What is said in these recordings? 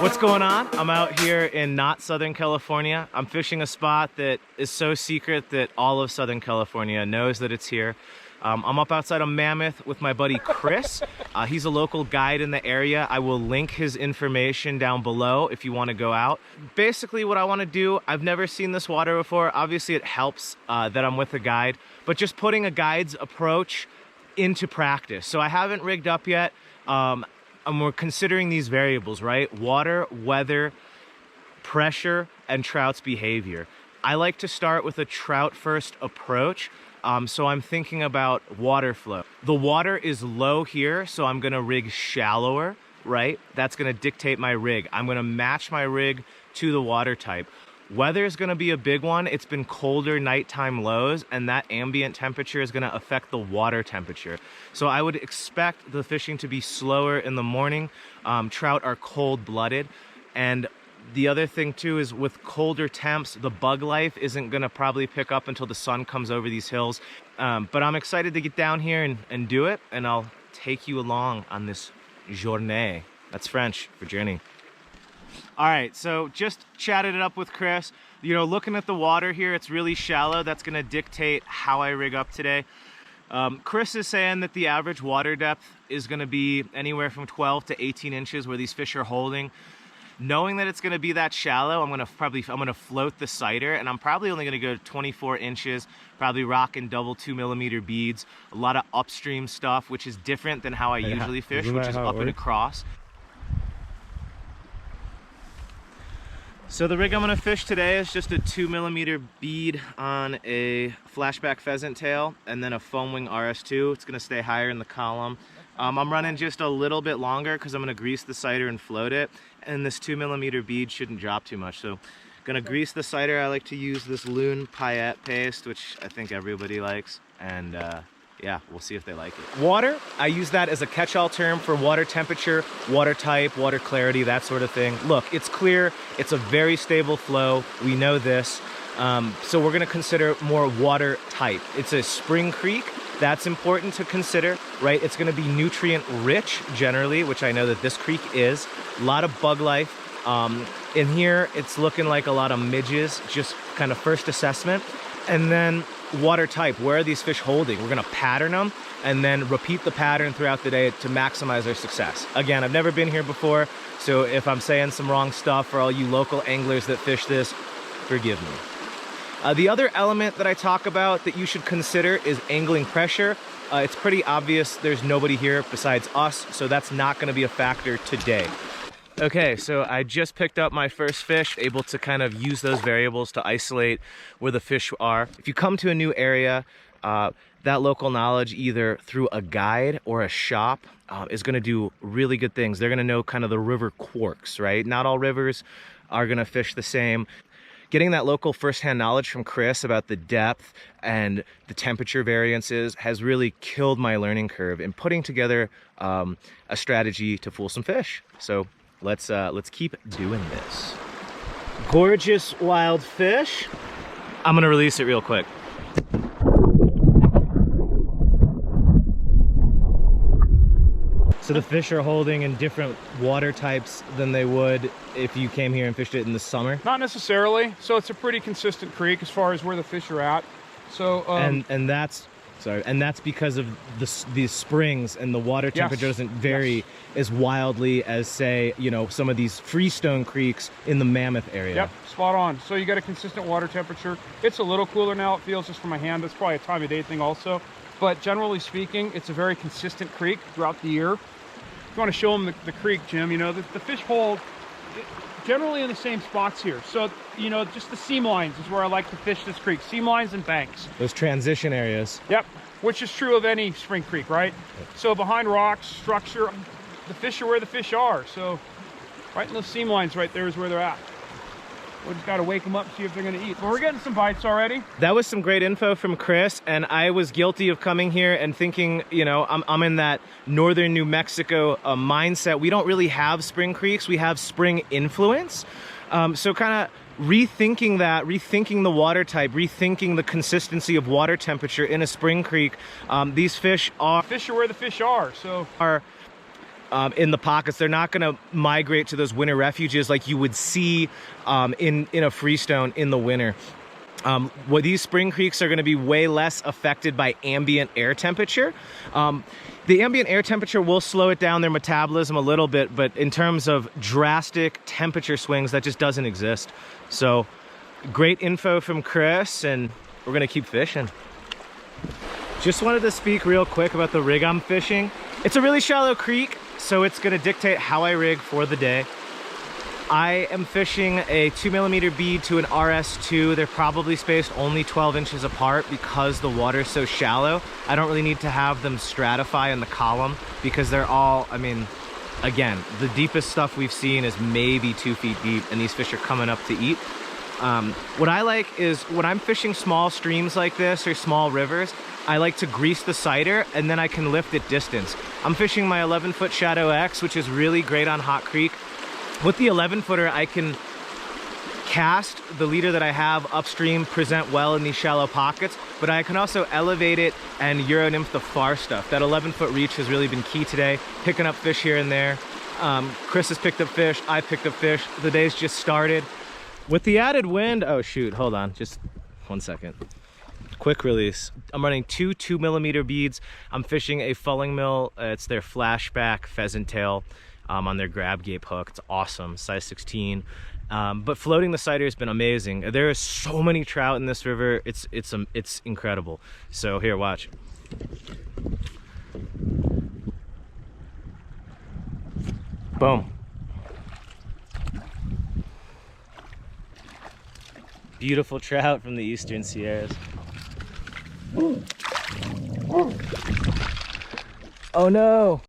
What's going on? I'm out here in not Southern California. I'm fishing a spot that is so secret that all of Southern California knows that it's here. I'm up outside of Mammoth with my buddy Chris. He's a local guide in the area. I will link his information down below if you want to go out. Basically what I want to do, I've never seen this water before. Obviously it helps that I'm with a guide, but just putting a guide's approach into practice. So I haven't rigged up yet. And we're considering these variables, right? Water, weather, pressure, and trout's behavior. I like to start with a trout first approach. So I'm thinking about water flow. The water is low here, so I'm gonna rig shallower, right? That's gonna dictate my rig. I'm gonna match my rig to the water type. Weather is gonna be a big one. It's been colder nighttime lows, and that ambient temperature is gonna affect the water temperature. So I would expect the fishing to be slower in the morning. Trout are cold-blooded, and the other thing too is with colder temps, the bug life isn't gonna probably pick up until the sun comes over these hills. But I'm excited to get down here and do it, and I'll take you along on this journée. That's French for journey. All right, so just chatted it up with Chris. You know, looking at the water here, it's really shallow. That's gonna dictate how I rig up today. Chris is saying that the average water depth is gonna be anywhere from 12 to 18 inches where these fish are holding. Knowing that it's gonna be that shallow, I'm gonna float the sighter, and I'm probably only gonna go 24 inches, probably rocking double 2mm beads, a lot of upstream stuff, which is different than how I usually fish, which is up and across. So the rig I'm gonna fish today is just a 2mm bead on a flashback pheasant tail and then a foam wing RS2. It's gonna stay higher in the column. I'm running just a little bit longer because I'm gonna grease the sighter and float it. And this 2mm bead shouldn't drop too much. So gonna grease the sighter. I like to use this Loon paillette paste, which I think everybody likes. And yeah, we'll see if they like it. Water, I use that as a catch-all term for water temperature, water type, water clarity, that sort of thing. Look, it's clear, it's a very stable flow, we know this. So we're gonna consider more water type. It's a spring creek, that's important to consider, right? It's gonna be nutrient rich generally, which I know that this creek is. A lot of bug life. In here, it's looking like a lot of midges, just kind of first assessment. And then water type, where are these fish holding? We're gonna pattern them and then repeat the pattern throughout the day to maximize their success. Again, I've never been here before, so if I'm saying some wrong stuff for all you local anglers that fish this, forgive me. The other element that I talk about that you should consider is angling pressure. It's pretty obvious there's nobody here besides us, so that's not gonna be a factor today. Okay, so I just picked up my first fish, able to kind of use those variables to isolate where the fish are. If you come to a new area, that local knowledge, either through a guide or a shop, is gonna do really good things. They're gonna know kind of the river quirks, right? Not all rivers are gonna fish the same. Getting that local firsthand knowledge from Chris about the depth and the temperature variances has really killed my learning curve in putting together a strategy to fool some fish. So let's keep doing this. Gorgeous wild fish. I'm gonna release it real quick. So the fish are holding in different water types than they would if you came here and fished it in the summer? Not necessarily. So it's a pretty consistent creek as far as where the fish are at. So and that's because of these springs, and the water temperature doesn't vary as wildly as, say, you know, some of these freestone creeks in the Mammoth area. Yep, spot on. So you got a consistent water temperature. It's a little cooler now, it feels, just from my hand. That's probably a time of day thing also. But generally speaking, it's a very consistent creek throughout the year. If you want to show them the creek, Jim, you know, the fish hold generally in the same spots here. So, you know, just the seam lines is where I like to fish this creek. Seam lines and banks. Those transition areas. Yep, which is true of any spring creek, right? Yep. So behind rocks, structure, the fish are where the fish are. So right in those seam lines right there is where they're at. We just got to wake them up and see if they're going to eat. Well, we're getting some bites already. That was some great info from Chris, and I was guilty of coming here and thinking, you know, I'm in that northern New Mexico mindset. We don't really have spring creeks. We have spring influence. So kind of rethinking the water type, rethinking the consistency of water temperature in a spring creek. These fish are where the fish are, so in the pockets. They're not going to migrate to those winter refuges like you would see in a freestone in the winter. Well, these spring creeks are going to be way less affected by ambient air temperature. The ambient air temperature will slow it down, their metabolism a little bit, but in terms of drastic temperature swings, that just doesn't exist. So great info from Chris, and we're going to keep fishing. Just wanted to speak real quick about the rig I'm fishing. It's a really shallow creek, so it's going to dictate how I rig for the day. I am fishing a 2mm bead to an RS2. They're probably spaced only 12 inches apart because the water's so shallow. I don't really need to have them stratify in the column because they're all, I mean, again, the deepest stuff we've seen is maybe 2 feet deep, and these fish are coming up to eat. What I like is when I'm fishing small streams like this or small rivers, I like to grease the sighter and then I can lift it distance. I'm fishing my 11-foot Shadow X, which is really great on Hot Creek. With the 11-footer, I can cast the leader that I have upstream, present well in these shallow pockets, but I can also elevate it and Euro nymph the far stuff. That 11-foot reach has really been key today, picking up fish here and there. Chris has picked up fish, I picked up fish. The day's just started. With the added wind, oh shoot, hold on, just 1 second. Quick release. I'm running 2 2mm beads. I'm fishing a fulling mill. It's their flashback pheasant tail. On their grab gape hook. It's awesome, size 16. But floating the sighter has been amazing. There are so many trout in this river. It's incredible. So here, watch. Boom. Beautiful trout from the Eastern Sierras. Oh no.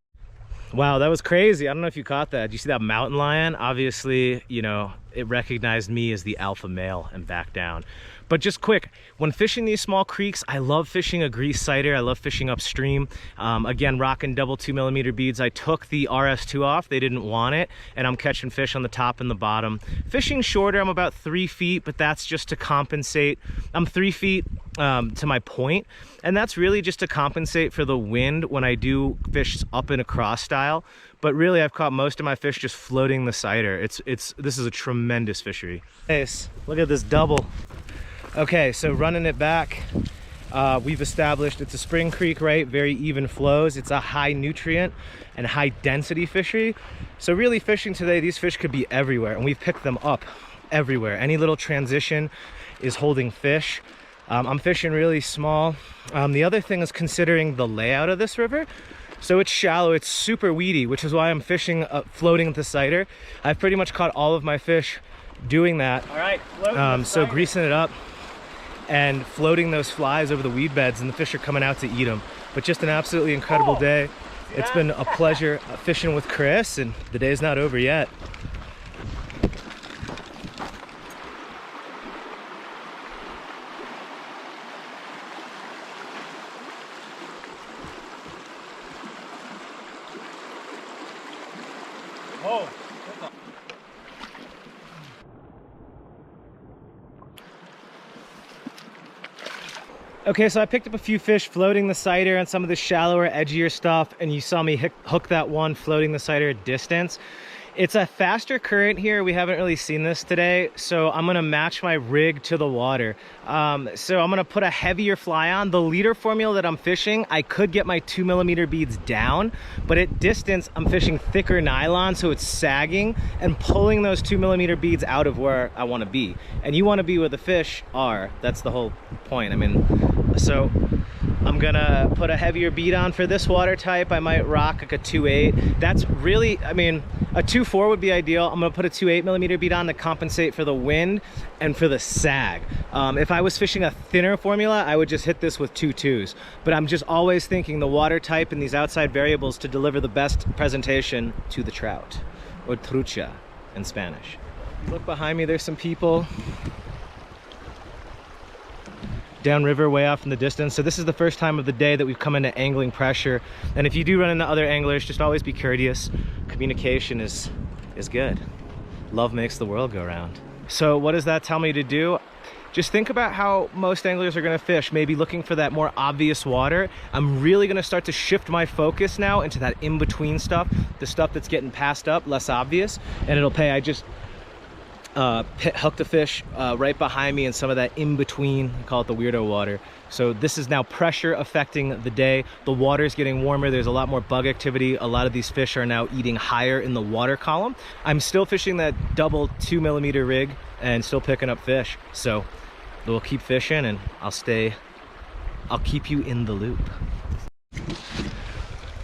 Wow, that was crazy. I don't know if you caught that. Did you see that mountain lion? Obviously, you know, it recognized me as the alpha male and backed down. But just quick, when fishing these small creeks, I love fishing a grease sighter. I love fishing upstream. Again, rocking double 2mm beads. I took the RS2 off. They didn't want it. And I'm catching fish on the top and the bottom. Fishing shorter, I'm about 3 feet, but that's just to compensate. I'm 3 feet to my point. And that's really just to compensate for the wind when I do fish up in a cross style. But really, I've caught most of my fish just floating the sighter. This is a tremendous fishery. Nice. Look at this double. Okay, so running it back, we've established it's a spring creek, right? Very even flows. It's a high nutrient and high density fishery. So really fishing today, these fish could be everywhere, and we've picked them up everywhere. Any little transition is holding fish. I'm fishing really small. The other thing is considering the layout of this river. So it's shallow, it's super weedy, which is why I'm fishing floating at the sighter. I've pretty much caught all of my fish doing that. All right, so greasing it up and floating those flies over the weed beds, and the fish are coming out to eat them. But just an absolutely incredible day. It's been a pleasure fishing with Chris, and the day's not over yet. Oh. Okay, so I picked up a few fish floating the sighter and some of the shallower, edgier stuff, and you saw me hook that one floating the sighter at distance. It's a faster current here. We haven't really seen this today, so I'm gonna match my rig to the water. So I'm gonna put a heavier fly on. The leader formula that I'm fishing, I could get my 2mm beads down, but at distance, I'm fishing thicker nylon, so it's sagging and pulling those 2mm beads out of where I wanna be. And you wanna be where the fish are. That's the whole point. I mean, so I'm gonna put a heavier bead on for this water type. I might rock like a 2.8. That's really, I mean, a 2.4 would be ideal. I'm gonna put a 2.8mm bead on to compensate for the wind and for the sag. If I was fishing a thinner formula, I would just hit this with 2.2s. But I'm just always thinking the water type and these outside variables to deliver the best presentation to the trout, or trucha in Spanish. Look behind me, there's some people downriver way off in the distance. So this is the first time of the day that we've come into angling pressure. And if you do run into other anglers, just always be courteous. Communication is good. Love makes the world go round. So what does that tell me to do? Just think about how most anglers are gonna fish, maybe looking for that more obvious water. I'm really gonna start to shift my focus now into that in-between stuff, the stuff that's getting passed up, less obvious, and it'll pay. I just hooked a fish right behind me in some of that in-between, I call it the weirdo water. So this is now pressure affecting the day. The water is getting warmer. There's a lot more bug activity. A lot of these fish are now eating higher in the water column. I'm still fishing that double 2 millimeter rig and still picking up fish. So we'll keep fishing and I'll keep you in the loop.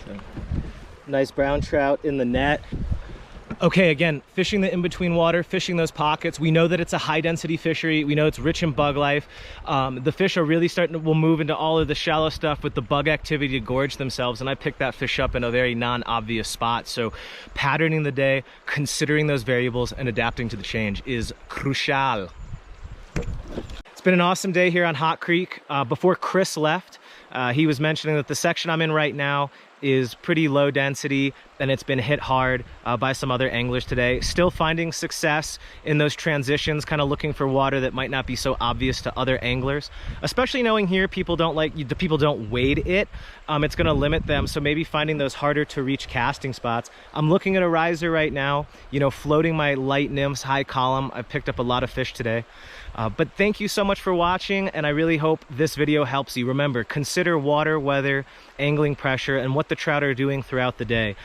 So, nice brown trout in the net. Okay, again, fishing the in-between water, fishing those pockets. We know that it's a high-density fishery. We know it's rich in bug life. The fish are really will move into all of the shallow stuff with the bug activity to gorge themselves, and I picked that fish up in a very non-obvious spot. So patterning the day, considering those variables, and adapting to the change is crucial. It's been an awesome day here on Hot Creek. Before Chris left, he was mentioning that the section I'm in right now is pretty low density and it's been hit hard by some other anglers today. Still finding success in those transitions, kind of looking for water that might not be so obvious to other anglers, especially knowing here people don't wade it. It's going to limit them, so maybe finding those harder to reach casting spots. I'm looking at a riser right now, you know, floating my light nymphs, high column. I've picked up a lot of fish today. But thank you so much for watching, and I really hope this video helps you. Remember, consider water, weather, angling pressure, and what the trout are doing throughout the day.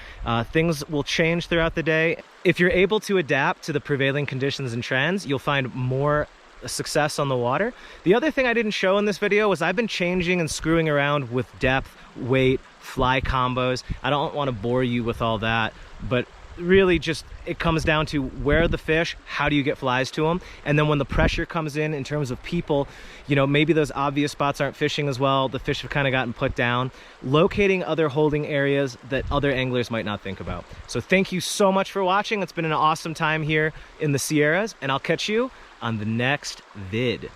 Things will change throughout the day. If you're able to adapt to the prevailing conditions and trends, you'll find more success on the water. The other thing I didn't show in this video was I've been changing and screwing around with depth, weight, fly combos. I don't want to bore you with all that, but really just it comes down to where are the fish, how do you get flies to them, and then when the pressure comes in terms of people, you know, maybe those obvious spots aren't fishing as well, the fish have kind of gotten put down, locating other holding areas that other anglers might not think about. So thank you so much for watching. It's been an awesome time here in the Sierras, and I'll catch you on the next vid.